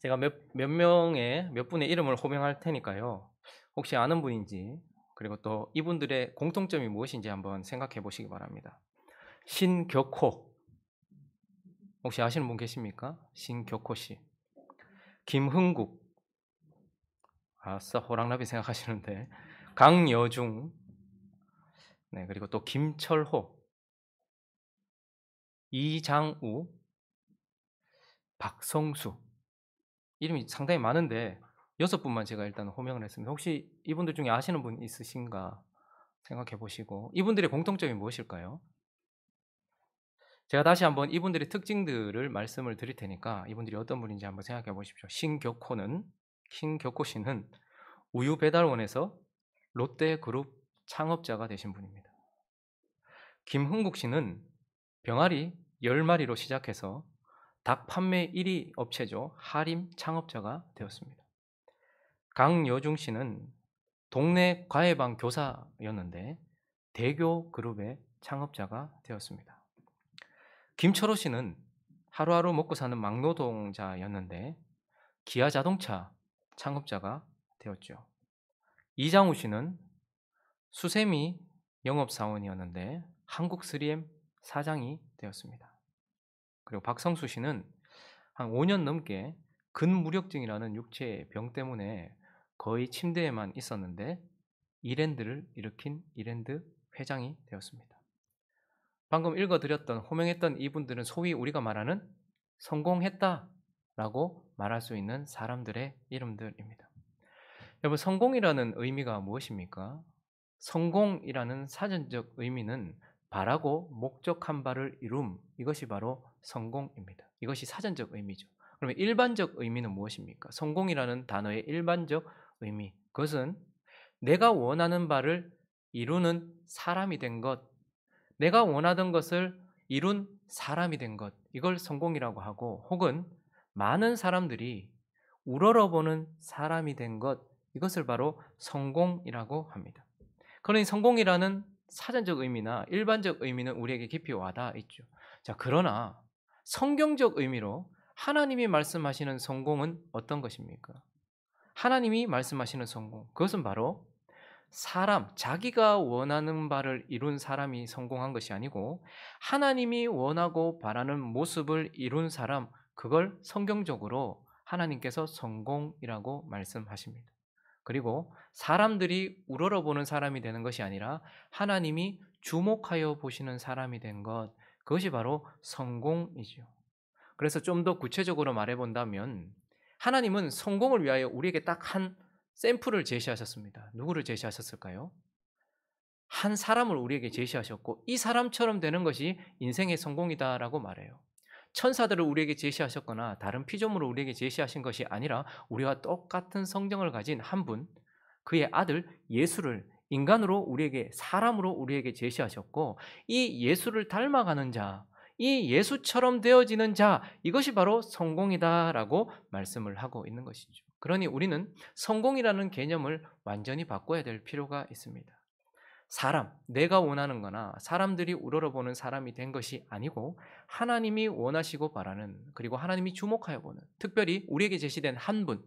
제가 몇 분의 이름을 호명할 테니까요. 혹시 아는 분인지, 그리고 또 이분들의 공통점이 무엇인지 한번 생각해 보시기 바랍니다. 신격호. 혹시 아시는 분 계십니까? 신격호 씨. 김흥국. 아싸, 호랑나비 생각하시는데. 강여중. 네, 그리고 또 김철호. 이장우. 박성수. 이름이 상당히 많은데 6분만 제가 일단 호명을 했습니다. 혹시 이분들 중에 아시는 분 있으신가 생각해 보시고, 이분들의 공통점이 무엇일까요? 제가 다시 한번 이분들의 특징들을 말씀을 드릴 테니까 이분들이 어떤 분인지 한번 생각해 보십시오. 신격호 씨는 우유 배달원에서 롯데그룹 창업자가 되신 분입니다. 김흥국 씨는 병아리 10마리로 시작해서 닭 판매 1위 업체죠. 하림 창업자가 되었습니다. 강여중 씨는 동네 과외반 교사였는데 대교 그룹의 창업자가 되었습니다. 김철호 씨는 하루하루 먹고 사는 막노동자였는데 기아 자동차 창업자가 되었죠. 이장우 씨는 수세미 영업사원이었는데 한국 3M 사장이 되었습니다. 그리고 박성수 씨는 한 5년 넘게 근무력증이라는 육체의 병 때문에 거의 침대에만 있었는데 이랜드를 일으킨 이랜드 회장이 되었습니다. 방금 읽어드렸던 호명했던 이분들은 소위 우리가 말하는 성공했다라고 말할 수 있는 사람들의 이름들입니다. 여러분, 성공이라는 의미가 무엇입니까? 성공이라는 사전적 의미는 바라고 목적한 바를 이룸, 이것이 바로 성공입니다. 이것이 사전적 의미죠. 그러면 일반적 의미는 무엇입니까? 성공이라는 단어의 일반적 의미, 그것은 내가 원하는 바를 이루는 사람이 된 것, 내가 원하던 것을 이룬 사람이 된 것, 이걸 성공이라고 하고, 혹은 많은 사람들이 우러러보는 사람이 된 것, 이것을 바로 성공이라고 합니다. 그러니 성공이라는 사전적 의미나 일반적 의미는 우리에게 깊이 와닿아 있죠. 자, 그러나 성경적 의미로 하나님이 말씀하시는 성공은 어떤 것입니까? 하나님이 말씀하시는 성공, 그것은 바로 사람, 자기가 원하는 바를 이룬 사람이 성공한 것이 아니고 하나님이 원하고 바라는 모습을 이룬 사람, 그걸 성경적으로 하나님께서 성공이라고 말씀하십니다. 그리고 사람들이 우러러보는 사람이 되는 것이 아니라 하나님이 주목하여 보시는 사람이 된 것, 그것이 바로 성공이죠. 그래서 좀 더 구체적으로 말해본다면 하나님은 성공을 위하여 우리에게 딱 한 샘플을 제시하셨습니다. 누구를 제시하셨을까요? 한 사람을 우리에게 제시하셨고 이 사람처럼 되는 것이 인생의 성공이다라고 말해요. 천사들을 우리에게 제시하셨거나 다른 피조물을 우리에게 제시하신 것이 아니라 우리와 똑같은 성정을 가진 한 분, 그의 아들 예수를 인간으로 우리에게, 사람으로 우리에게 제시하셨고 이 예수를 닮아가는 자, 이 예수처럼 되어지는 자, 이것이 바로 성공이다라고 말씀을 하고 있는 것이죠. 그러니 우리는 성공이라는 개념을 완전히 바꿔야 될 필요가 있습니다. 사람, 내가 원하는 거나 사람들이 우러러보는 사람이 된 것이 아니고 하나님이 원하시고 바라는, 그리고 하나님이 주목하여 보는, 특별히 우리에게 제시된 한 분,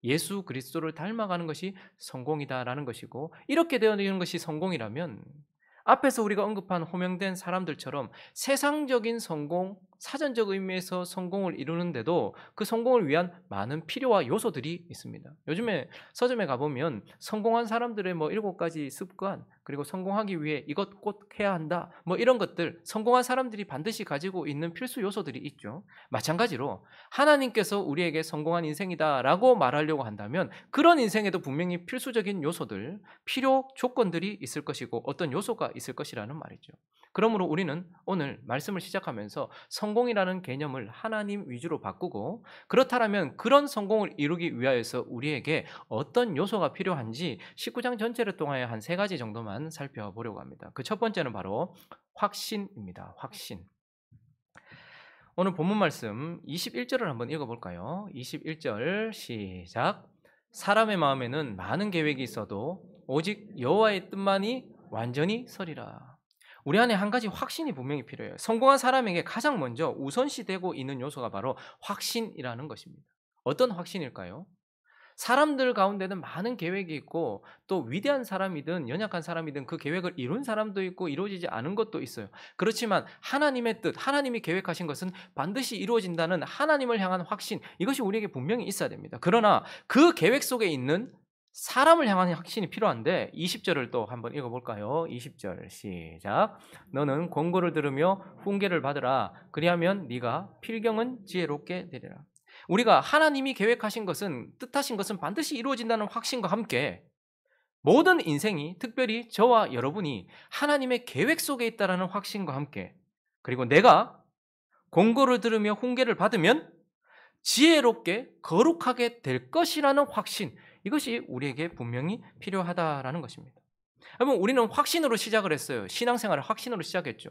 예수 그리스도를 닮아가는 것이 성공이다라는 것이고, 이렇게 되어지는 것이 성공이라면 앞에서 우리가 언급한 호명된 사람들처럼 세상적인 성공, 사전적 의미에서 성공을 이루는데도 그 성공을 위한 많은 필요와 요소들이 있습니다. 요즘에 서점에 가보면 성공한 사람들의 7가지 습관, 그리고 성공하기 위해 이것 꼭 해야 한다, 이런 것들, 성공한 사람들이 반드시 가지고 있는 필수 요소들이 있죠. 마찬가지로 하나님께서 우리에게 성공한 인생이다라고 말하려고 한다면 그런 인생에도 분명히 필수적인 요소들, 필요 조건들이 있을 것이고 어떤 요소가 있을 것이라는 말이죠. 그러므로 우리는 오늘 말씀을 시작하면서 성공이라는 개념을 하나님 위주로 바꾸고, 그렇다면 그런 성공을 이루기 위하여서 우리에게 어떤 요소가 필요한지 19장 전체를 통하여 한 3가지 정도만 살펴보려고 합니다. 그 첫 번째는 바로 확신입니다. 확신. 오늘 본문 말씀 21절을 한번 읽어볼까요? 21절 시작. 사람의 마음에는 많은 계획이 있어도 오직 여호와의 뜻만이 완전히 서리라. 우리 안에 한 가지 확신이 분명히 필요해요. 성공한 사람에게 가장 먼저 우선시되고 있는 요소가 바로 확신이라는 것입니다. 어떤 확신일까요? 사람들 가운데는 많은 계획이 있고 또 위대한 사람이든 연약한 사람이든 그 계획을 이룬 사람도 있고 이루어지지 않은 것도 있어요. 그렇지만 하나님의 뜻, 하나님이 계획하신 것은 반드시 이루어진다는 하나님을 향한 확신, 이것이 우리에게 분명히 있어야 됩니다. 그러나 그 계획 속에 있는 사람을 향한 확신이 필요한데 20절을 또 한번 읽어볼까요? 20절 시작. 너는 권고를 들으며 훈계를 받으라. 그리하면 네가 필경은 지혜롭게 되리라. 우리가 하나님이 계획하신 것은, 뜻하신 것은 반드시 이루어진다는 확신과 함께 모든 인생이, 특별히 저와 여러분이 하나님의 계획 속에 있다는 확신과 함께, 그리고 내가 권고를 들으며 훈계를 받으면 지혜롭게 거룩하게 될 것이라는 확신, 이것이 우리에게 분명히 필요하다라는 것입니다. 여러분, 우리는 확신으로 시작을 했어요. 신앙생활을 확신으로 시작했죠.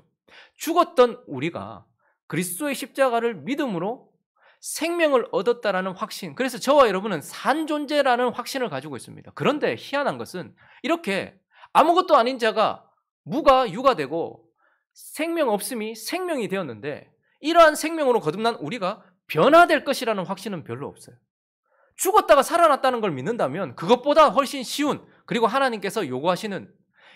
죽었던 우리가 그리스도의 십자가를 믿음으로 생명을 얻었다라는 확신, 그래서 저와 여러분은 산 존재라는 확신을 가지고 있습니다. 그런데 희한한 것은 이렇게 아무것도 아닌 자가 무가 유가 되고 생명 없음이 생명이 되었는데, 이러한 생명으로 거듭난 우리가 변화될 것이라는 확신은 별로 없어요. 죽었다가 살아났다는 걸 믿는다면 그것보다 훨씬 쉬운, 그리고 하나님께서 요구하시는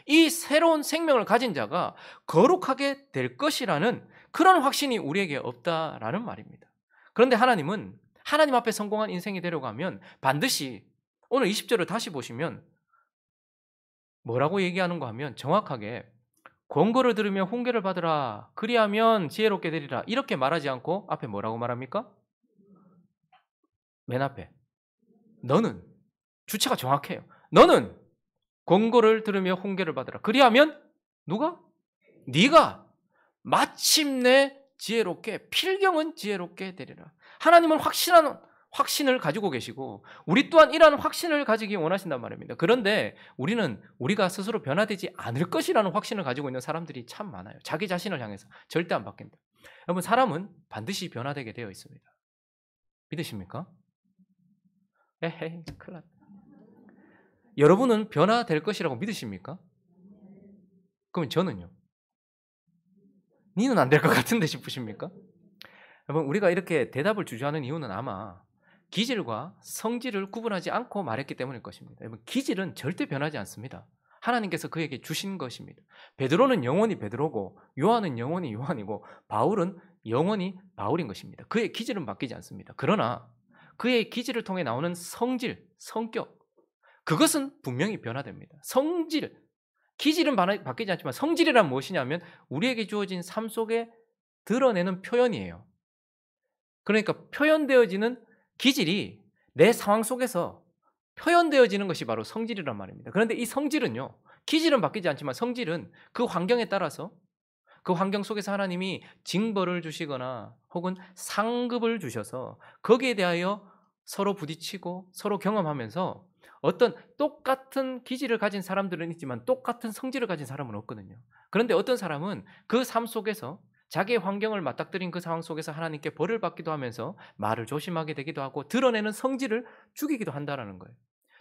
이 새로운 생명을 가진 자가 거룩하게 될 것이라는 그런 확신이 우리에게 없다라는 말입니다. 그런데 하나님은 하나님 앞에 성공한 인생이 되려고 하면 반드시, 오늘 20절을 다시 보시면 뭐라고 얘기하는가 하면 정확하게 권고를 들으며 훈계를 받으라. 그리하면 지혜롭게 되리라. 이렇게 말하지 않고 앞에 뭐라고 말합니까? 맨 앞에 너는, 주체가 정확해요. 너는 권고를 들으며 훈계를 받으라. 그리하면 누가? 네가 마침내 지혜롭게, 필경은 지혜롭게 되리라. 하나님은 확신한 확신을 가지고 계시고 우리 또한 이러한 확신을 가지기 원하신단 말입니다. 그런데 우리는 우리가 스스로 변화되지 않을 것이라는 확신을 가지고 있는 사람들이 참 많아요. 자기 자신을 향해서 절대 안 바뀐다. 여러분, 사람은 반드시 변화되게 되어 있습니다. 믿으십니까? 에헤이, 큰일 났다. 여러분은 변화될 것이라고 믿으십니까? 그럼 저는요? 니는 안 될 것 같은데 싶으십니까? 여러분, 우리가 이렇게 대답을 주저하는 이유는 아마 기질과 성질을 구분하지 않고 말했기 때문일 것입니다. 여러분, 기질은 절대 변하지 않습니다. 하나님께서 그에게 주신 것입니다. 베드로는 영원히 베드로고 요한은 영원히 요한이고 바울은 영원히 바울인 것입니다. 그의 기질은 바뀌지 않습니다. 그러나 그의 기질을 통해 나오는 성질, 성격, 그것은 분명히 변화됩니다. 성질, 기질은 바뀌지 않지만 성질이란 무엇이냐면 우리에게 주어진 삶 속에 드러내는 표현이에요. 그러니까 표현되어지는 기질이 내 상황 속에서 표현되어지는 것이 바로 성질이란 말입니다. 그런데 이 성질은요, 기질은 바뀌지 않지만 성질은 그 환경에 따라서, 그 환경 속에서 하나님이 징벌을 주시거나 혹은 상급을 주셔서 거기에 대하여 서로 부딪히고 서로 경험하면서 어떤 똑같은 기질을 가진 사람들은 있지만 똑같은 성질을 가진 사람은 없거든요. 그런데 어떤 사람은 그 삶 속에서 자기의 환경을 맞닥뜨린 그 상황 속에서 하나님께 벌을 받기도 하면서 말을 조심하게 되기도 하고 드러내는 성질을 죽이기도 한다는 거예요.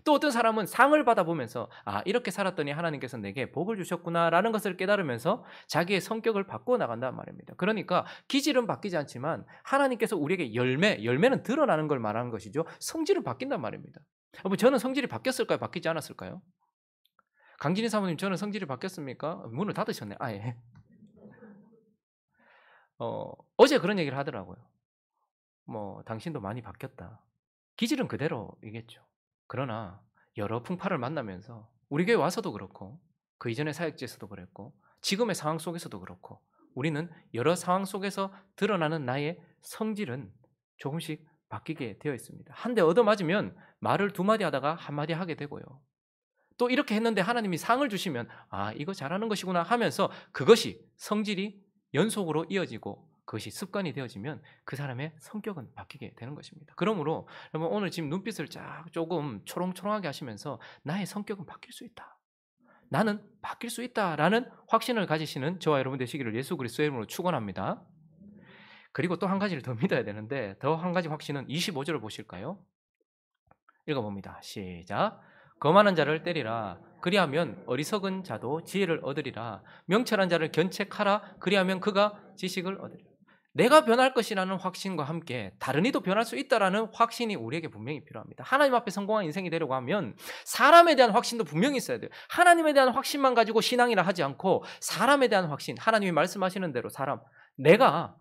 또 어떤 사람은 상을 받아보면서 아, 이렇게 살았더니 하나님께서 내게 복을 주셨구나라는 것을 깨달으면서 자기의 성격을 바꾸어 나간단 말입니다. 그러니까 기질은 바뀌지 않지만 하나님께서 우리에게 열매는 드러나는 걸 말하는 것이죠. 성질은 바뀐단 말입니다. 여러분, 저는 성질이 바뀌었을까요? 바뀌지 않았을까요? 강진희 사모님, 저는 성질이 바뀌었습니까? 문을 닫으셨네. 아예. 어제 그런 얘기를 하더라고요. 당신도 많이 바뀌었다. 기질은 그대로이겠죠. 그러나 여러 풍파를 만나면서 우리 교회 와서도 그렇고 그 이전의 사역지에서도 그랬고 지금의 상황 속에서도 그렇고 우리는 여러 상황 속에서 드러나는 나의 성질은 조금씩 바뀌게 되어 있습니다. 한 대 얻어맞으면 말을 두 마디 하다가 한 마디 하게 되고요. 또 이렇게 했는데 하나님이 상을 주시면 아, 이거 잘하는 것이구나 하면서 그것이 성질이 연속으로 이어지고 그것이 습관이 되어지면 그 사람의 성격은 바뀌게 되는 것입니다. 그러므로 여러분, 오늘 지금 눈빛을 쫙 조금 초롱초롱하게 하시면서 나의 성격은 바뀔 수 있다. 나는 바뀔 수 있다라는 확신을 가지시는 저와 여러분 되시기를 예수 그리스도의 이름으로 축원합니다. 그리고 또 한 가지를 더 믿어야 되는데 더 한 가지 확신은 25절을 보실까요? 읽어봅니다. 시작. 거만한 자를 때리라. 그리하면 어리석은 자도 지혜를 얻으리라. 명철한 자를 견책하라. 그리하면 그가 지식을 얻으리라. 내가 변할 것이라는 확신과 함께 다른 이도 변할 수 있다라는 확신이 우리에게 분명히 필요합니다. 하나님 앞에 성공한 인생이 되려고 하면 사람에 대한 확신도 분명히 있어야 돼요. 하나님에 대한 확신만 가지고 신앙이라 하지 않고 사람에 대한 확신, 하나님이 말씀하시는 대로 내가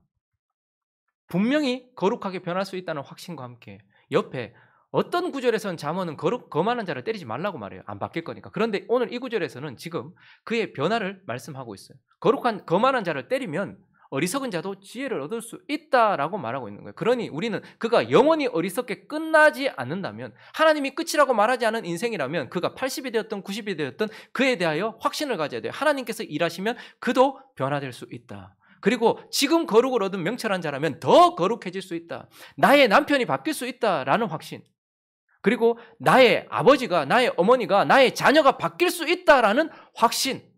분명히 거룩하게 변할 수 있다는 확신과 함께 옆에 어떤 구절에서는 잠언은 거만한 자를 때리지 말라고 말해요. 안 바뀔 거니까. 그런데 오늘 이 구절에서는 지금 그의 변화를 말씀하고 있어요. 거만한 자를 때리면 어리석은 자도 지혜를 얻을 수 있다라고 말하고 있는 거예요. 그러니 우리는 그가 영원히 어리석게 끝나지 않는다면, 하나님이 끝이라고 말하지 않은 인생이라면 그가 80이 되었든 90이 되었든 그에 대하여 확신을 가져야 돼요. 하나님께서 일하시면 그도 변화될 수 있다. 그리고 지금 거룩을 얻은 명철한 자라면 더 거룩해질 수 있다. 나의 남편이 바뀔 수 있다라는 확신. 그리고 나의 아버지가, 나의 어머니가, 나의 자녀가 바뀔 수 있다라는 확신.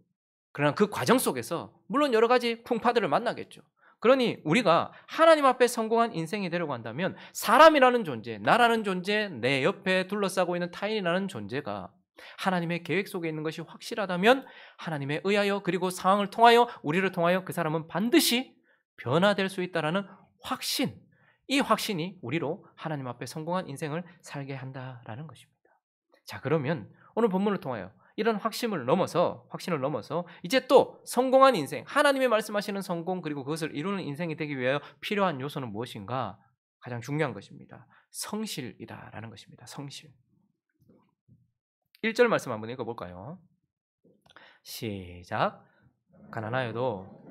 그러나 그 과정 속에서 물론 여러 가지 풍파들을 만나겠죠. 그러니 우리가 하나님 앞에 성공한 인생이 되려고 한다면 사람이라는 존재, 나라는 존재, 내 옆에 둘러싸고 있는 타인이라는 존재가 하나님의 계획 속에 있는 것이 확실하다면 하나님에 의하여, 그리고 상황을 통하여, 우리를 통하여 그 사람은 반드시 변화될 수 있다는 확신, 이 확신이 우리로 하나님 앞에 성공한 인생을 살게 한다라는 것입니다. 자, 그러면 오늘 본문을 통하여 이런 확신을 넘어서 이제 또 성공한 인생, 하나님의 말씀하시는 성공, 그리고 그것을 이루는 인생이 되기 위하여 필요한 요소는 무엇인가? 가장 중요한 것입니다. 성실이다라는 것입니다. 성실. 1절 말씀 한번 읽어볼까요? 시작. 가난하여도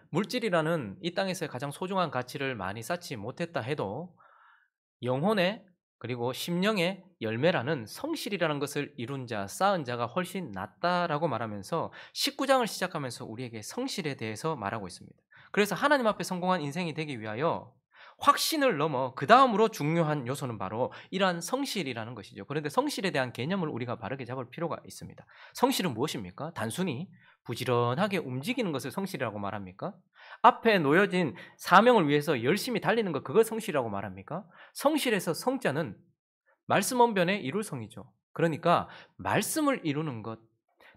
물질이라는 이 땅에서의 가장 소중한 가치를 많이 쌓지 못했다 해도 영혼의, 그리고 심령의 열매라는 성실이라는 것을 이룬 자, 쌓은 자가 훨씬 낫다라고 말하면서 19장을 시작하면서 우리에게 성실에 대해서 말하고 있습니다. 그래서 하나님 앞에 성공한 인생이 되기 위하여 확신을 넘어 그 다음으로 중요한 요소는 바로 이러한 성실이라는 것이죠. 그런데 성실에 대한 개념을 우리가 바르게 잡을 필요가 있습니다. 성실은 무엇입니까? 단순히 부지런하게 움직이는 것을 성실이라고 말합니까? 앞에 놓여진 사명을 위해서 열심히 달리는 것, 그걸 성실이라고 말합니까? 성실에서 성자는 말씀 언변에 이룰 성이죠. 그러니까 말씀을 이루는 것,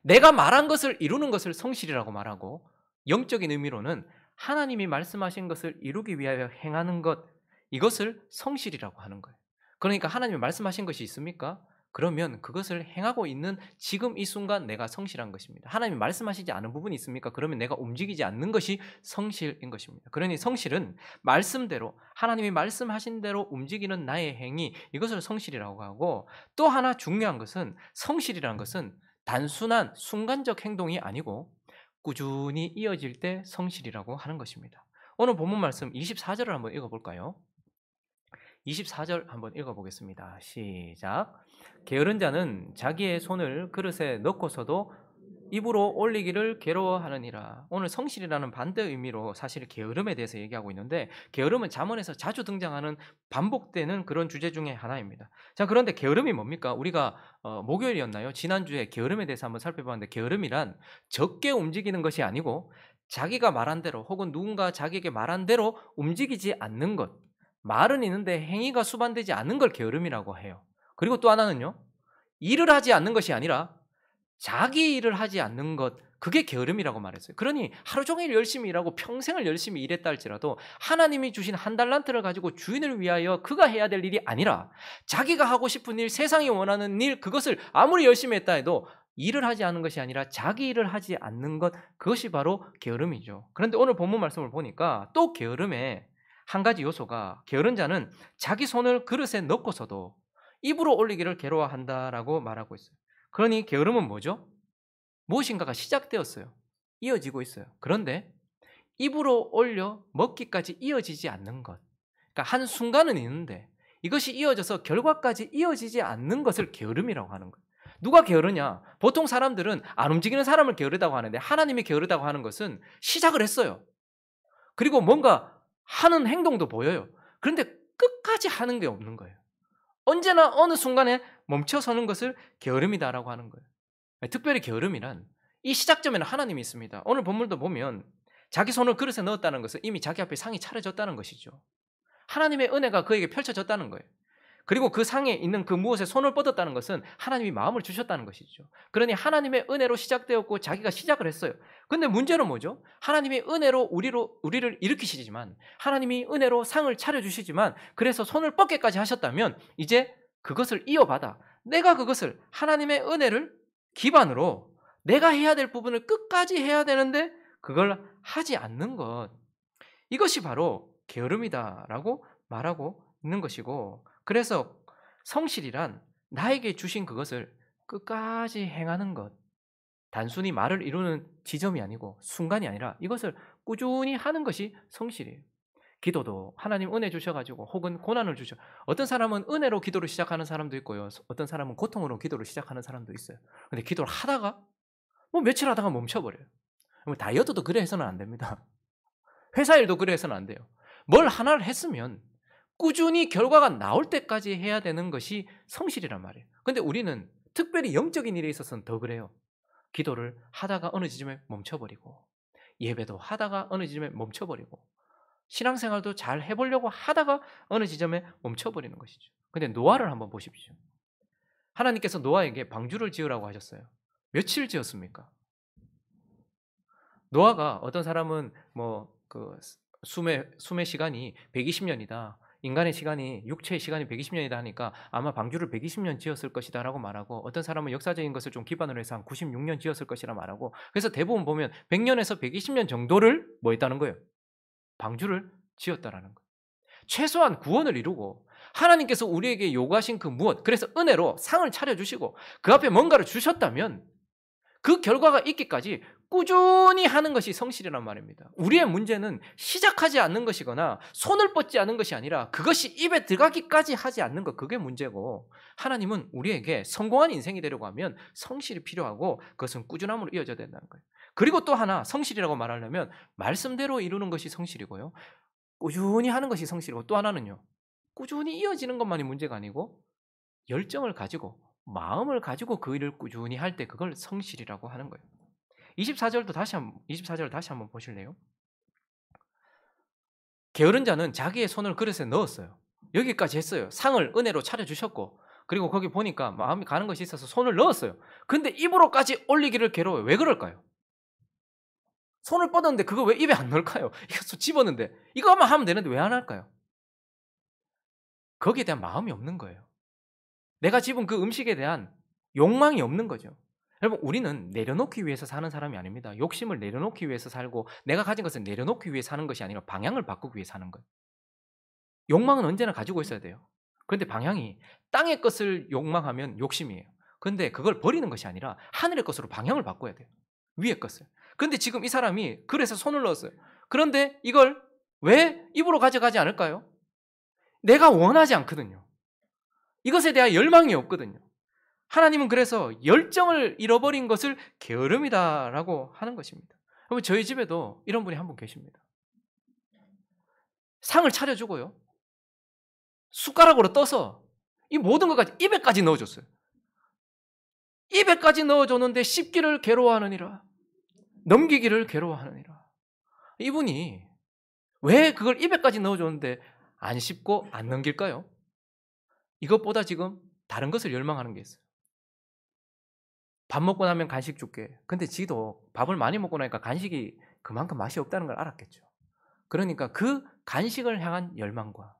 내가 말한 것을 이루는 것을 성실이라고 말하고, 영적인 의미로는 하나님이 말씀하신 것을 이루기 위하여 행하는 것, 이것을 성실이라고 하는 거예요. 그러니까 하나님이 말씀하신 것이 있습니까? 그러면 그것을 행하고 있는 지금 이 순간 내가 성실한 것입니다. 하나님이 말씀하시지 않은 부분이 있습니까? 그러면 내가 움직이지 않는 것이 성실인 것입니다. 그러니 성실은 말씀대로, 하나님이 말씀하신 대로 움직이는 나의 행위, 이것을 성실이라고 하고, 또 하나 중요한 것은 성실이라는 것은 단순한 순간적 행동이 아니고 꾸준히 이어질 때 성실이라고 하는 것입니다. 오늘 본문 말씀 24절을 한번 읽어볼까요? 24절 한번 읽어보겠습니다. 시작. 게으른 자는 자기의 손을 그릇에 넣고서도 입으로 올리기를 괴로워하느니라. 오늘 성실이라는 반대 의미로 사실 게으름에 대해서 얘기하고 있는데, 게으름은 잠언에서 자주 등장하는 반복되는 그런 주제 중에 하나입니다. 자, 그런데 게으름이 뭡니까? 우리가 목요일이었나요? 지난주에 게으름에 대해서 한번 살펴봤는데, 게으름이란 적게 움직이는 것이 아니고 자기가 말한 대로, 혹은 누군가 자기에게 말한 대로 움직이지 않는 것, 말은 있는데 행위가 수반되지 않는 걸 게으름이라고 해요. 그리고 또 하나는요, 일을 하지 않는 것이 아니라 자기 일을 하지 않는 것, 그게 게으름이라고 말했어요. 그러니 하루 종일 열심히 일하고 평생을 열심히 일했다 할지라도 하나님이 주신 한 달란트를 가지고 주인을 위하여 그가 해야 될 일이 아니라 자기가 하고 싶은 일, 세상이 원하는 일, 그것을 아무리 열심히 했다 해도 일을 하지 않는 것이 아니라 자기 일을 하지 않는 것, 그것이 바로 게으름이죠. 그런데 오늘 본문 말씀을 보니까 또 게으름의 한 가지 요소가, 게으른 자는 자기 손을 그릇에 넣고서도 입으로 올리기를 괴로워한다라고 말하고 있어요. 그러니 게으름은 뭐죠? 무엇인가가 시작되었어요. 이어지고 있어요. 그런데 입으로 올려 먹기까지 이어지지 않는 것. 그러니까 한 순간은 있는데 이것이 이어져서 결과까지 이어지지 않는 것을 게으름이라고 하는 거예요. 누가 게으르냐? 보통 사람들은 안 움직이는 사람을 게으르다고 하는데, 하나님이 게으르다고 하는 것은 시작을 했어요. 그리고 뭔가 하는 행동도 보여요. 그런데 끝까지 하는 게 없는 거예요. 언제나 어느 순간에 멈춰서는 것을 게으름이다라고 하는 거예요. 특별히 게으름이란 이 시작점에는 하나님이 있습니다. 오늘 본문도 보면 자기 손을 그릇에 넣었다는 것은 이미 자기 앞에 상이 차려졌다는 것이죠. 하나님의 은혜가 그에게 펼쳐졌다는 거예요. 그리고 그 상에 있는 그 무엇에 손을 뻗었다는 것은 하나님이 마음을 주셨다는 것이죠. 그러니 하나님의 은혜로 시작되었고 자기가 시작을 했어요. 근데 문제는 뭐죠? 하나님이 은혜로 우리를 일으키시지만, 하나님이 은혜로 상을 차려주시지만, 그래서 손을 뻗게까지 하셨다면 이제 그것을 이어받아 내가 그것을, 하나님의 은혜를 기반으로 내가 해야 될 부분을 끝까지 해야 되는데 그걸 하지 않는 것, 이것이 바로 게으름이다라고 말하고 있는 것이고, 그래서 성실이란 나에게 주신 그것을 끝까지 행하는 것, 단순히 말을 이루는 지점이 아니고 순간이 아니라 이것을 꾸준히 하는 것이 성실이에요. 기도도 하나님 은혜 주셔가지고 혹은 고난을 주셔, 어떤 사람은 은혜로 기도를 시작하는 사람도 있고요, 어떤 사람은 고통으로 기도를 시작하는 사람도 있어요. 근데 기도를 하다가 뭐 며칠 하다가 멈춰버려요. 뭐 다이어트도 그래 해서는 안 됩니다. 회사 일도 그래 해서는 안 돼요. 뭘 하나를 했으면 꾸준히 결과가 나올 때까지 해야 되는 것이 성실이란 말이에요. 근데 우리는 특별히 영적인 일에 있어서는 더 그래요. 기도를 하다가 어느 지점에 멈춰버리고, 예배도 하다가 어느 지점에 멈춰버리고, 신앙생활도 잘 해보려고 하다가 어느 지점에 멈춰버리는 것이죠. 근데 노아를 한번 보십시오. 하나님께서 노아에게 방주를 지으라고 하셨어요. 며칠 지었습니까? 노아가, 어떤 사람은 숨의 시간이 120년이다. 인간의 시간이, 육체의 시간이 120년이다 하니까 아마 방주를 120년 지었을 것이다 라고 말하고, 어떤 사람은 역사적인 것을 좀 기반으로 해서 한 96년 지었을 것이라 말하고, 그래서 대부분 보면 100년에서 120년 정도를 뭐 했다는 거예요? 방주를 지었다라는 거예요. 최소한 구원을 이루고 하나님께서 우리에게 요구하신 그 무엇, 그래서 은혜로 상을 차려주시고 그 앞에 뭔가를 주셨다면 그 결과가 있기까지 꾸준히 하는 것이 성실이란 말입니다. 우리의 문제는 시작하지 않는 것이거나 손을 뻗지 않는 것이 아니라 그것이 입에 들어가기까지 하지 않는 것, 그게 문제고, 하나님은 우리에게 성공한 인생이 되려고 하면 성실이 필요하고 그것은 꾸준함으로 이어져야 된다는 거예요. 그리고 또 하나, 성실이라고 말하려면 말씀대로 이루는 것이 성실이고요, 꾸준히 하는 것이 성실이고, 또 하나는요, 꾸준히 이어지는 것만이 문제가 아니고 열정을 가지고 마음을 가지고 그 일을 꾸준히 할 때 그걸 성실이라고 하는 거예요. 24절을 다시 한번 보실래요? 게으른 자는 자기의 손을 그릇에 넣었어요. 여기까지 했어요. 상을 은혜로 차려주셨고, 그리고 거기 보니까 마음이 가는 것이 있어서 손을 넣었어요. 근데 입으로까지 올리기를 괴로워요. 왜 그럴까요? 손을 뻗었는데 그거 왜 입에 안 넣을까요? 이거 집었는데 이거만 하면 되는데 왜 안 할까요? 거기에 대한 마음이 없는 거예요. 내가 집은 그 음식에 대한 욕망이 없는 거죠. 여러분, 우리는 내려놓기 위해서 사는 사람이 아닙니다. 욕심을 내려놓기 위해서 살고 내가 가진 것을 내려놓기 위해 사는 것이 아니라 방향을 바꾸기 위해 사는 거예요. 욕망은 언제나 가지고 있어야 돼요. 그런데 방향이 땅의 것을 욕망하면 욕심이에요. 그런데 그걸 버리는 것이 아니라 하늘의 것으로 방향을 바꿔야 돼요. 위의 것을. 그런데 지금 이 사람이 그래서 손을 넣었어요. 그런데 이걸 왜 입으로 가져가지 않을까요? 내가 원하지 않거든요. 이것에 대한 열망이 없거든요. 하나님은 그래서 열정을 잃어버린 것을 게으름이다라고 하는 것입니다. 여러분, 저희 집에도 이런 분이 한 분 계십니다. 상을 차려주고요, 숟가락으로 떠서 이 모든 것까지 입에까지 넣어줬어요. 입에까지 넣어줬는데 씹기를 괴로워하느니라, 넘기기를 괴로워하느니라. 이분이 왜 그걸 입에까지 넣어줬는데 안 씹고 안 넘길까요? 이것보다 지금 다른 것을 열망하는 게 있어요. 밥 먹고 나면 간식 줄게. 근데 지도 밥을 많이 먹고 나니까 간식이 그만큼 맛이 없다는 걸 알았겠죠. 그러니까 그 간식을 향한 열망과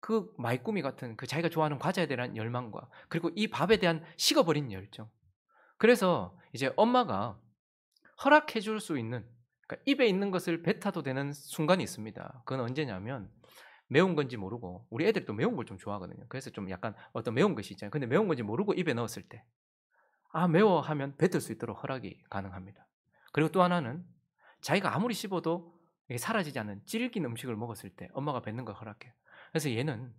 그 마이꾸미 같은 그 자기가 좋아하는 과자에 대한 열망과 그리고 이 밥에 대한 식어버린 열정. 그래서 이제 엄마가 허락해 줄 수 있는, 그러니까 입에 있는 것을 뱉어도 되는 순간이 있습니다. 그건 언제냐면 매운 건지 모르고, 우리 애들이 또 매운 걸 좀 좋아하거든요. 그래서 좀 약간 어떤 매운 것이 있잖아요. 근데 매운 건지 모르고 입에 넣었을 때, 아, 매워 하면 뱉을 수 있도록 허락이 가능합니다. 그리고 또 하나는 자기가 아무리 씹어도 이게 사라지지 않는 질긴 음식을 먹었을 때 엄마가 뱉는 걸 허락해요. 그래서 얘는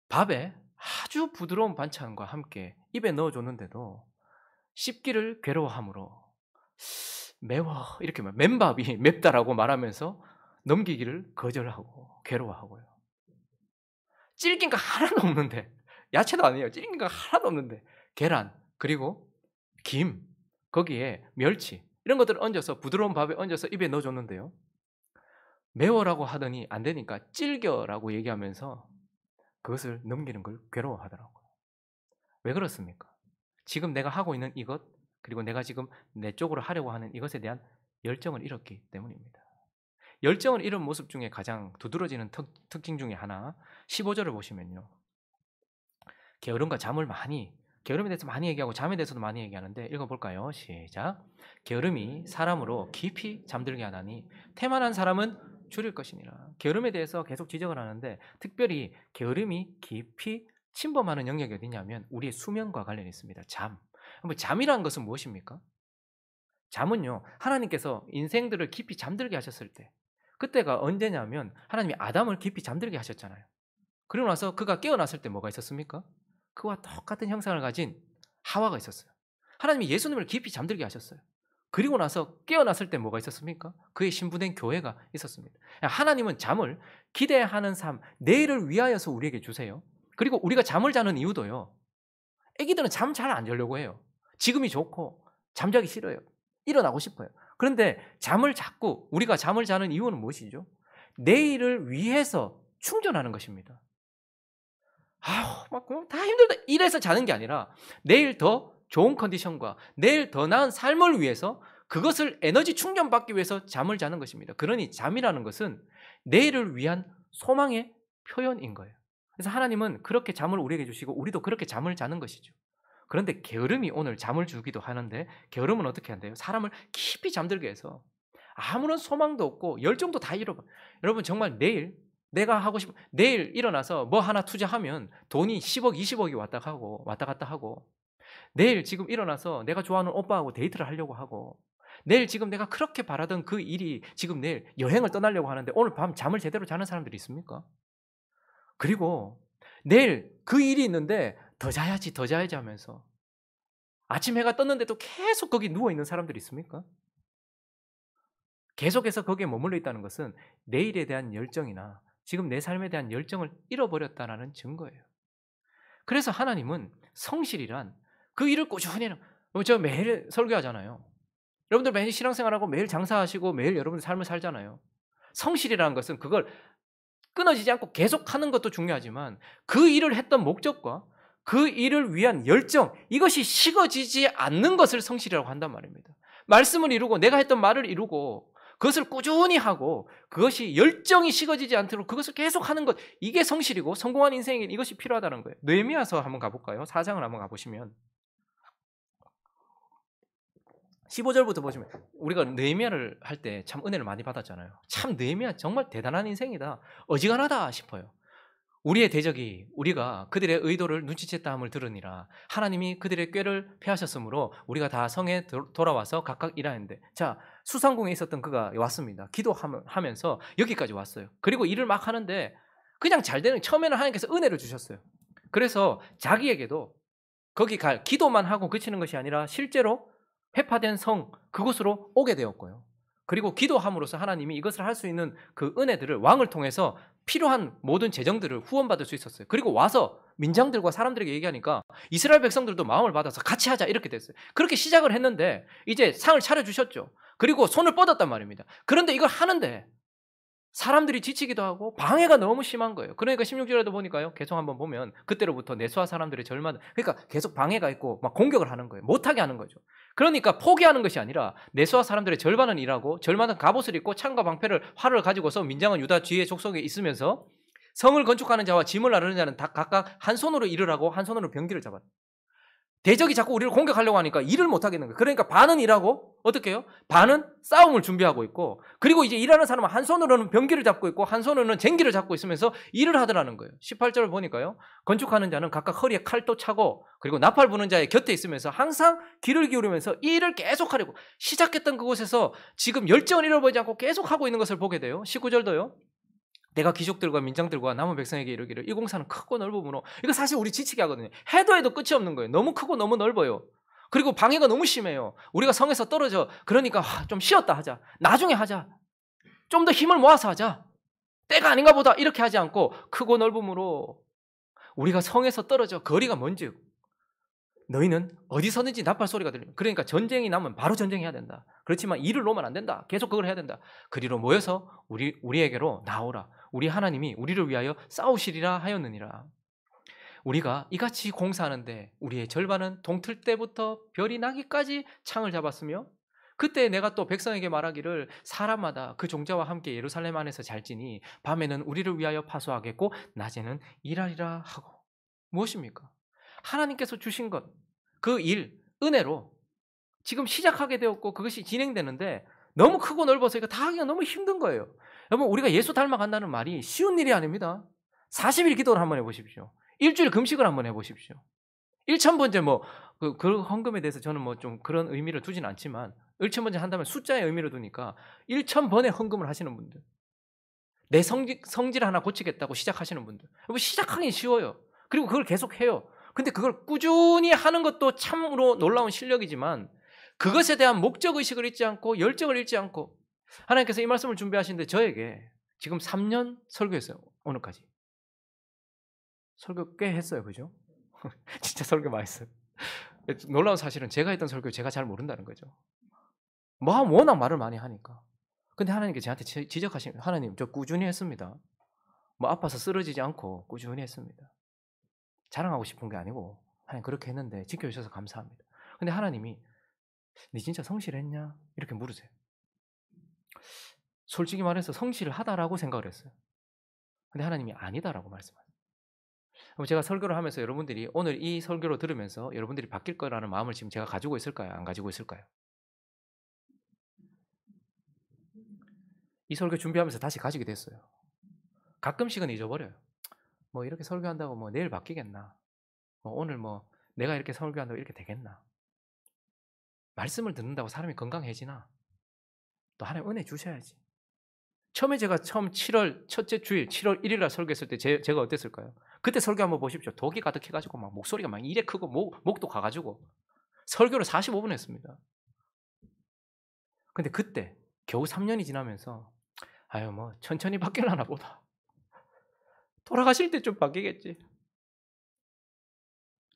밥에 아주 부드러운 반찬과 함께 입에 넣어줬는데도 씹기를 괴로워하므로 매워 이렇게 맨밥이 맵다라고 말하면서 넘기기를 거절하고 괴로워하고요. 질긴 거 하나도 없는데, 야채도 아니에요. 질긴 거 하나도 없는데 계란, 그리고 김, 거기에 멸치 이런 것들을 얹어서 부드러운 밥에 얹어서 입에 넣어줬는데요, 매워라고 하더니 안 되니까 질겨라고 얘기하면서 그것을 넘기는 걸 괴로워하더라고요. 왜 그렇습니까? 지금 내가 하고 있는 이것, 그리고 내가 지금 내 쪽으로 하려고 하는 이것에 대한 열정을 잃었기 때문입니다. 열정을 잃은 모습 중에 가장 두드러지는 특징 중에 하나, 15절을 보시면요. 게으름과 잠을 게으름에 대해서 많이 얘기하고 잠에 대해서도 많이 얘기하는데 읽어볼까요? 시작. 게으름이 사람으로 깊이 잠들게 하나니 태만한 사람은 줄일 것이니라. 게으름에 대해서 계속 지적을 하는데 특별히 게으름이 깊이 침범하는 영역이 어디냐면 우리의 수면과 관련이 있습니다. 잠이라는 것은 무엇입니까? 잠은요, 하나님께서 인생들을 깊이 잠들게 하셨을 때, 그때가 언제냐면 하나님이 아담을 깊이 잠들게 하셨잖아요. 그리고 나서 그가 깨어났을 때 뭐가 있었습니까? 그와 똑같은 형상을 가진 하와가 있었어요. 하나님이 예수님을 깊이 잠들게 하셨어요. 그리고 나서 깨어났을 때 뭐가 있었습니까? 그의 신부된 교회가 있었습니다. 하나님은 잠을 기대하는 삶, 내일을 위하여서 우리에게 주세요. 그리고 우리가 잠을 자는 이유도요. 애기들은 잠 잘 안 자려고 해요. 지금이 좋고 잠자기 싫어요. 일어나고 싶어요. 그런데 우리가 잠을 자는 이유는 무엇이죠? 내일을 위해서 충전하는 것입니다. 다 힘들다 이래서 자는 게 아니라 내일 더 좋은 컨디션과 내일 더 나은 삶을 위해서 그것을 에너지 충전받기 위해서 잠을 자는 것입니다. 그러니 잠이라는 것은 내일을 위한 소망의 표현인 거예요. 그래서 하나님은 그렇게 잠을 우리에게 주시고 우리도 그렇게 잠을 자는 것이죠. 그런데 게으름이 오늘 잠을 주기도 하는데 게으름은 어떻게 한대요? 사람을 깊이 잠들게 해서 아무런 소망도 없고 열정도 다 잃어버려요. 여러분 정말 내일 일어나서 뭐 하나 투자하면 돈이 10억, 20억이 왔다 갔다 하고 내일 지금 일어나서 내가 좋아하는 오빠하고 데이트를 하려고 하고 내일 지금 내가 그렇게 바라던 그 일이 지금 내일 여행을 떠나려고 하는데 오늘 밤 잠을 제대로 자는 사람들이 있습니까? 그리고 내일 그 일이 있는데 더 자야지 하면서 아침 해가 떴는데도 계속 거기 누워있는 사람들이 있습니까? 계속해서 거기에 머물러 있다는 것은 내일에 대한 열정이나 지금 내 삶에 대한 열정을 잃어버렸다는 증거예요. 그래서 하나님은 성실이란 그 일을 꾸준히 저 매일 설교하잖아요. 여러분들 매일 신앙생활하고 매일 장사하시고 매일 여러분들 삶을 살잖아요. 성실이라는 것은 그걸 끊어지지 않고 계속하는 것도 중요하지만 그 일을 했던 목적과 그 일을 위한 열정, 이것이 식어지지 않는 것을 성실이라고 한단 말입니다. 말씀을 이루고 내가 했던 말을 이루고 그것을 꾸준히 하고 그것이 열정이 식어지지 않도록 그것을 계속하는 것, 이게 성실이고 성공한 인생에게 이것이 필요하다는 거예요. 느헤미야서 한번 가볼까요? 4장을 한번 가보시면 15절부터 보시면 우리가 느헤미야를 할 때 참 은혜를 많이 받았잖아요. 참 느헤미야 정말 대단한 인생이다, 어지간하다 싶어요. 우리의 대적이 우리가 그들의 의도를 눈치챘다 함을 들으니라. 하나님이 그들의 꾀를 패하셨으므로 우리가 다 성에 돌아와서 각각 일하는데, 자, 수상궁에 있었던 그가 왔습니다. 기도하면서 여기까지 왔어요. 그리고 일을 막 하는데 그냥 잘 되는, 처음에는 하나님께서 은혜를 주셨어요. 그래서 자기에게도 거기 기도만 하고 그치는 것이 아니라 실제로 회파된 성 그곳으로 오게 되었고요. 그리고 기도함으로써 하나님이 이것을 할 수 있는 그 은혜들을 왕을 통해서 필요한 모든 재정들을 후원받을 수 있었어요. 그리고 와서 민장들과 사람들에게 얘기하니까 이스라엘 백성들도 마음을 받아서 같이 하자 이렇게 됐어요. 그렇게 시작을 했는데 이제 상을 차려주셨죠. 그리고 손을 뻗었단 말입니다. 그런데 이걸 하는데 사람들이 지치기도 하고 방해가 너무 심한 거예요. 그러니까 16절에도 보니까요, 계속 한번 보면 그때로부터 내수하 사람들의 절망, 그러니까 계속 방해가 있고 막 공격을 하는 거예요. 못하게 하는 거죠. 그러니까 포기하는 것이 아니라 내수하 사람들의 절반은 일하고 절반은 갑옷을 입고 창과 방패를 활을 가지고서 민장은 유다 뒤에 족속에 있으면서 성을 건축하는 자와 짐을 나르는 자는 다 각각 한 손으로 일을 하고 한 손으로 병기를 잡았다. 대적이 자꾸 우리를 공격하려고 하니까 일을 못 하겠는 거예요. 그러니까 반은 일하고 어떻게 해요? 반은 싸움을 준비하고 있고, 그리고 이제 일하는 사람은 한 손으로는 병기를 잡고 있고 한 손으로는 쟁기를 잡고 있으면서 일을 하더라는 거예요. 18절을 보니까요, 건축하는 자는 각각 허리에 칼도 차고 그리고 나팔 부는 자의 곁에 있으면서 항상 귀를 기울이면서 이 일을 계속하려고, 시작했던 그곳에서 지금 열정을 잃어버리지 않고 계속하고 있는 것을 보게 돼요. 19절도요. 내가 귀족들과 민장들과 남은 백성에게 이르기를 이 공사는 크고 넓으므로, 이거 사실 우리 지치게 하거든요. 해도 끝이 없는 거예요. 너무 크고 너무 넓어요. 그리고 방해가 너무 심해요. 우리가 성에서 떨어져. 그러니까 좀 쉬었다 하자, 나중에 하자, 좀 더 힘을 모아서 하자, 때가 아닌가 보다, 이렇게 하지 않고 크고 넓으므로 우리가 성에서 떨어져 거리가 먼즉 너희는 어디서든지 나팔 소리가 들려. 그러니까 전쟁이 나면 바로 전쟁해야 된다. 그렇지만 일을 놓으면 안 된다. 계속 그걸 해야 된다. 그리로 모여서 우리에게로 나오라. 우리 하나님이 우리를 위하여 싸우시리라 하였느니라. 우리가 이같이 공사하는데 우리의 절반은 동틀 때부터 별이 나기까지 창을 잡았으며 그때 내가 또 백성에게 말하기를 사람마다 그 종자와 함께 예루살렘 안에서 잘지니 밤에는 우리를 위하여 파수하겠고 낮에는 일하리라 하고. 무엇입니까? 하나님께서 주신 것, 그 일, 은혜로 지금 시작하게 되었고 그것이 진행되는데 너무 크고 넓어서 이거 다 하기가 너무 힘든 거예요. 여러분, 우리가 예수 닮아간다는 말이 쉬운 일이 아닙니다. 40일 기도를 한번 해보십시오. 일주일 금식을 한번 해보십시오. 1,000번째 그 헌금에 대해서 저는 뭐 좀 그런 의미를 두진 않지만 1,000번째 한다면 숫자의 의미를 두니까 1,000번의 헌금을 하시는 분들, 내 성질 하나 고치겠다고 시작하시는 분들, 여러분 시작하기 쉬워요. 그리고 그걸 계속 해요. 근데 그걸 꾸준히 하는 것도 참으로 놀라운 실력이지만 그것에 대한 목적의식을 잊지 않고 열정을 잃지 않고 하나님께서 이 말씀을 준비하시는데 저에게 지금 3년 설교했어요. 오늘까지. 설교 꽤 했어요. 그죠? 진짜 설교 많이 했어요. 놀라운 사실은 제가 했던 설교 제가 잘 모른다는 거죠. 뭐 워낙 말을 많이 하니까. 근데 하나님께 저한테 지적하시는 거예요. 하나님, 저 꾸준히 했습니다. 뭐 아파서 쓰러지지 않고 꾸준히 했습니다. 자랑하고 싶은 게 아니고 하나님 그렇게 했는데 지켜주셔서 감사합니다. 근데 하나님이 네 진짜 성실했냐? 이렇게 물으세요. 솔직히 말해서 성실하다라고 생각을 했어요. 근데 하나님이 아니다라고 말씀하세요. 그럼 제가 설교를 하면서 여러분들이 오늘 이 설교를 들으면서 여러분들이 바뀔 거라는 마음을 지금 제가 가지고 있을까요? 안 가지고 있을까요? 이 설교 준비하면서 다시 가지게 됐어요. 가끔씩은 잊어버려요. 뭐 이렇게 설교한다고 뭐 내일 바뀌겠나? 뭐 오늘 뭐 내가 이렇게 설교한다고 이렇게 되겠나? 말씀을 듣는다고 사람이 건강해지나? 또 하나님 은혜 주셔야지. 처음에 제가 7월 첫째 주일 7월 1일 날 설교했을 때 제가 어땠을까요? 그때 설교 한번 보십시오. 독이 가득해가지고 막 목소리가 막 이래 크고 목도 가가지고 설교를 45분 했습니다. 근데 그때 겨우 3년이 지나면서 아유 뭐 천천히 바뀌려나 보다. 돌아가실 때 좀 바뀌겠지.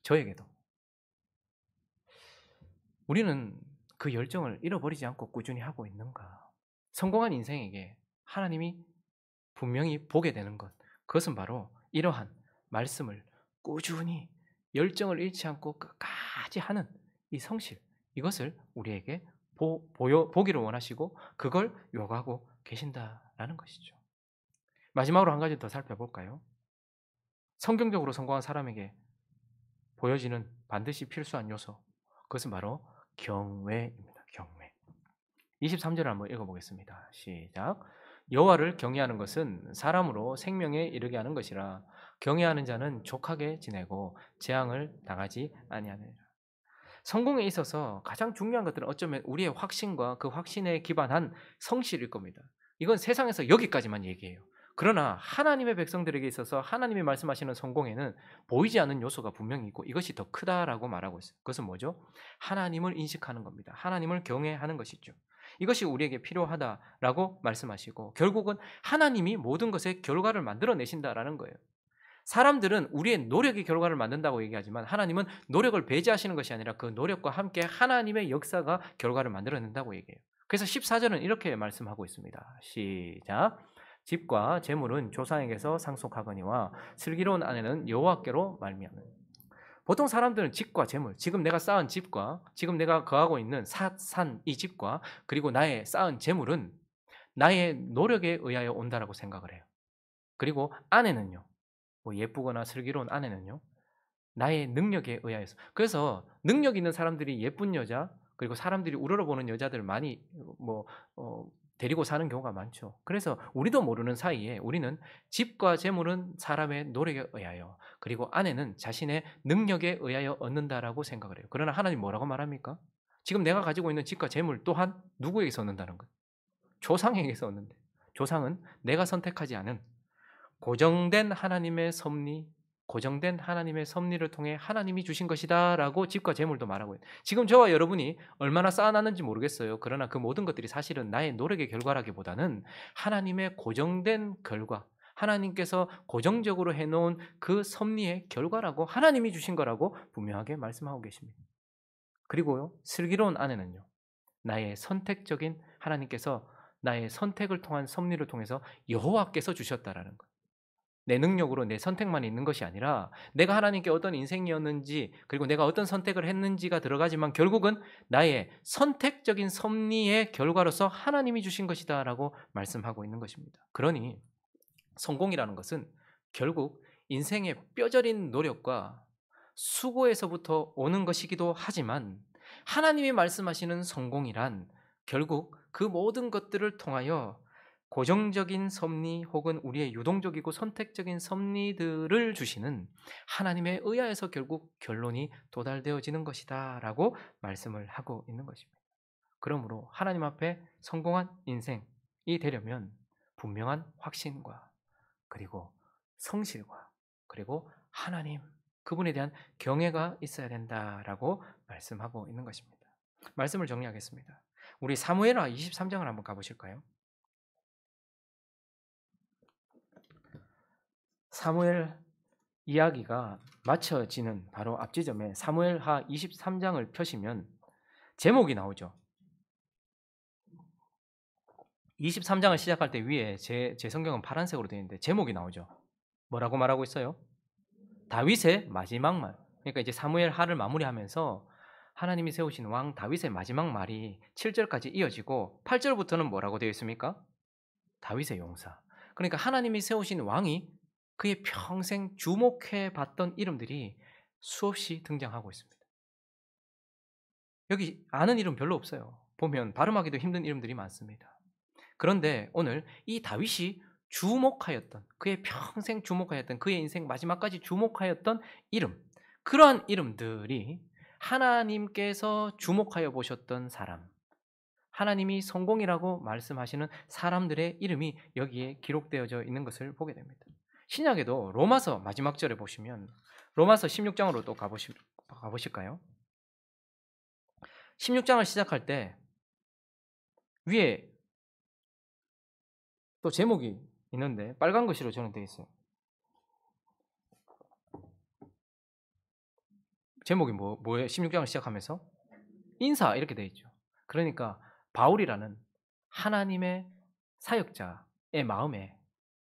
저에게도. 우리는 그 열정을 잃어버리지 않고 꾸준히 하고 있는가? 성공한 인생에게 하나님이 분명히 보게 되는 것, 그것은 바로 이러한 말씀을 꾸준히 열정을 잃지 않고 끝까지 하는 이 성실, 이것을 우리에게 보기를 원하시고 그걸 요구하고 계신다라는 것이죠. 마지막으로 한 가지 더 살펴볼까요? 성경적으로 성공한 사람에게 보여지는 반드시 필수한 요소, 그것은 바로 경외입니다. 경외. 23절을 한번 읽어보겠습니다. 시작. 여호와를 경외하는 것은 사람으로 생명에 이르게 하는 것이라 경외하는 자는 족하게 지내고 재앙을 당하지 아니하느니라. 성공에 있어서 가장 중요한 것들은 어쩌면 우리의 확신과 그 확신에 기반한 성실일 겁니다. 이건 세상에서 여기까지만 얘기해요. 그러나 하나님의 백성들에게 있어서 하나님이 말씀하시는 성공에는 보이지 않는 요소가 분명히 있고 이것이 더 크다라고 말하고 있어요. 그것은 뭐죠? 하나님을 인식하는 겁니다. 하나님을 경외하는 것이죠. 이것이 우리에게 필요하다라고 말씀하시고 결국은 하나님이 모든 것의 결과를 만들어내신다라는 거예요. 사람들은 우리의 노력이 결과를 만든다고 얘기하지만 하나님은 노력을 배제하시는 것이 아니라 그 노력과 함께 하나님의 역사가 결과를 만들어낸다고 얘기해요. 그래서 14절은 이렇게 말씀하고 있습니다. 시작. 집과 재물은 조상에게서 상속하거니와 슬기로운 아내는 여호와께로 말미암는. 보통 사람들은 집과 재물, 지금 내가 쌓은 집과 지금 내가 거하고 있는 산 이 집과 그리고 나의 쌓은 재물은 나의 노력에 의하여 온다라고 생각을 해요. 그리고 아내는요, 뭐 예쁘거나 슬기로운 아내는요, 나의 능력에 의하여서. 그래서 능력 있는 사람들이 예쁜 여자, 그리고 사람들이 우러러보는 여자들 많이 데리고 사는 경우가 많죠. 그래서 우리도 모르는 사이에 우리는 집과 재물은 사람의 노력에 의하여, 그리고 아내는 자신의 능력에 의하여 얻는다라고 생각을 해요. 그러나 하나님 뭐라고 말합니까? 지금 내가 가지고 있는 집과 재물 또한 누구에게서 얻는다는 거예요? 조상에게서 얻는데, 조상은 내가 선택하지 않은 고정된 하나님의 섭리, 고정된 하나님의 섭리를 통해 하나님이 주신 것이다라고 집과 재물도 말하고 있어요. 지금 저와 여러분이 얼마나 쌓아놨는지 모르겠어요. 그러나 그 모든 것들이 사실은 나의 노력의 결과라기보다는 하나님의 고정된 결과, 하나님께서 고정적으로 해놓은 그 섭리의 결과라고 하나님이 주신 거라고 분명하게 말씀하고 계십니다. 그리고요, 슬기로운 아내는요, 나의 선택적인 하나님께서 나의 선택을 통한 섭리를 통해서 여호와께서 주셨다라는 것. 내 능력으로 내 선택만 있는 것이 아니라 내가 하나님께 어떤 인생이었는지 그리고 내가 어떤 선택을 했는지가 들어가지만 결국은 나의 선택적인 섭리의 결과로서 하나님이 주신 것이다라고 말씀하고 있는 것입니다. 그러니 성공이라는 것은 결국 인생의 뼈저린 노력과 수고에서부터 오는 것이기도 하지만 하나님이 말씀하시는 성공이란 결국 그 모든 것들을 통하여 고정적인 섭리 혹은 우리의 유동적이고 선택적인 섭리들을 주시는 하나님의 의하에서 결국 결론이 도달되어지는 것이다라고 말씀을 하고 있는 것입니다. 그러므로 하나님 앞에 성공한 인생이 되려면 분명한 확신과 그리고 성실과 그리고 하나님 그분에 대한 경외가 있어야 된다라고 말씀하고 있는 것입니다. 말씀을 정리하겠습니다. 우리 사무엘하 23장을 한번 가보실까요? 사무엘 이야기가 맞춰지는 바로 앞지점에 사무엘하 23장을 펴시면 제목이 나오죠. 23장을 시작할 때 위에 제 성경은 파란색으로 되어 있는데 제목이 나오죠. 뭐라고 말하고 있어요? 다윗의 마지막 말. 그러니까 이제 사무엘 하를 마무리하면서 하나님이 세우신 왕 다윗의 마지막 말이 7절까지 이어지고 8절부터는 뭐라고 되어 있습니까? 다윗의 용사. 그러니까 하나님이 세우신 왕이 그의 평생 주목해 봤던 이름들이 수없이 등장하고 있습니다. 여기 아는 이름 별로 없어요. 보면 발음하기도 힘든 이름들이 많습니다. 그런데 오늘 이 다윗이 주목하였던 그의 평생 주목하였던 그의 인생 마지막까지 주목하였던 이름 그러한 이름들이 하나님께서 주목하여 보셨던 사람 하나님이 성공이라고 말씀하시는 사람들의 이름이 여기에 기록되어져 있는 것을 보게 됩니다. 신약에도 로마서 마지막 절에 보시면 로마서 16장으로 또 가보실까요? 16장을 시작할 때 위에 또 제목이 있는데 빨간 글씨로 저는 되어 있어요. 제목이 뭐예요? 16장을 시작하면서 인사 이렇게 되어 있죠. 그러니까 바울이라는 하나님의 사역자의 마음에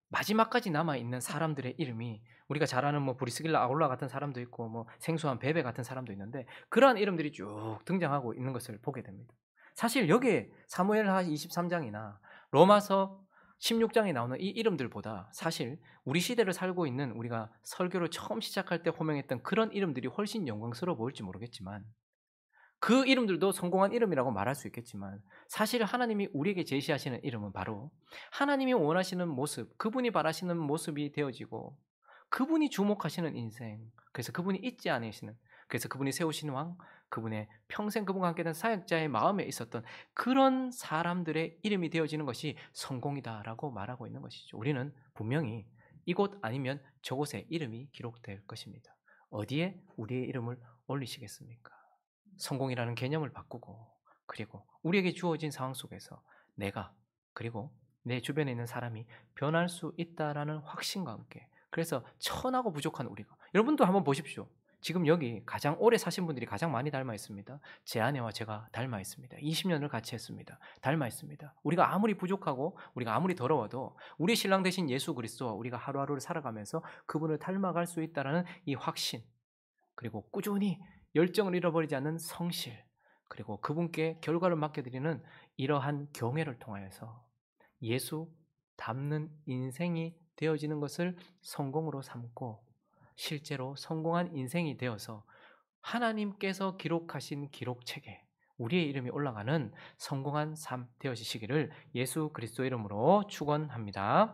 마지막까지 남아있는 사람들의 이름이 우리가 잘 아는 뭐 브리스길라 아울라 같은 사람도 있고 뭐 생수한 베베 같은 사람도 있는데 그러한 이름들이 쭉 등장하고 있는 것을 보게 됩니다. 사실 여기에 사무엘하 23장이나 로마서 16장에 나오는 이 이름들보다 사실 우리 시대를 살고 있는 우리가 설교를 처음 시작할 때 호명했던 그런 이름들이 훨씬 영광스러워 보일지 모르겠지만 그 이름들도 성공한 이름이라고 말할 수 있겠지만 사실 하나님이 우리에게 제시하시는 이름은 바로 하나님이 원하시는 모습, 그분이 바라시는 모습이 되어지고 그분이 주목하시는 인생, 그래서 그분이 잊지 않으시는, 그래서 그분이 세우신 왕, 그분의 평생 그분과 함께된 사역자의 마음에 있었던 그런 사람들의 이름이 되어지는 것이 성공이다라고 말하고 있는 것이죠. 우리는 분명히 이곳 아니면 저곳에 이름이 기록될 것입니다. 어디에 우리의 이름을 올리시겠습니까? 성공이라는 개념을 바꾸고 그리고 우리에게 주어진 상황 속에서 내가 그리고 내 주변에 있는 사람이 변할 수 있다라는 확신과 함께 그래서 천하고 부족한 우리가 여러분도 한번 보십시오. 지금 여기 가장 오래 사신 분들이 가장 많이 닮아 있습니다. 제 아내와 제가 닮아 있습니다. 20년을 같이 했습니다. 닮아 있습니다. 우리가 아무리 부족하고 우리가 아무리 더러워도 우리 신랑 되신 예수 그리스도와 우리가 하루하루를 살아가면서 그분을 닮아갈 수 있다라는 이 확신 그리고 꾸준히 열정을 잃어버리지 않는 성실 그리고 그분께 결과를 맡겨드리는 이러한 경외를 통하여서 예수 닮는 인생이 되어지는 것을 성공으로 삼고 실제로 성공한 인생이 되어서 하나님께서 기록하신 기록책에 우리의 이름이 올라가는 성공한 삶 되어지시기를 예수 그리스도 이름으로 축원합니다.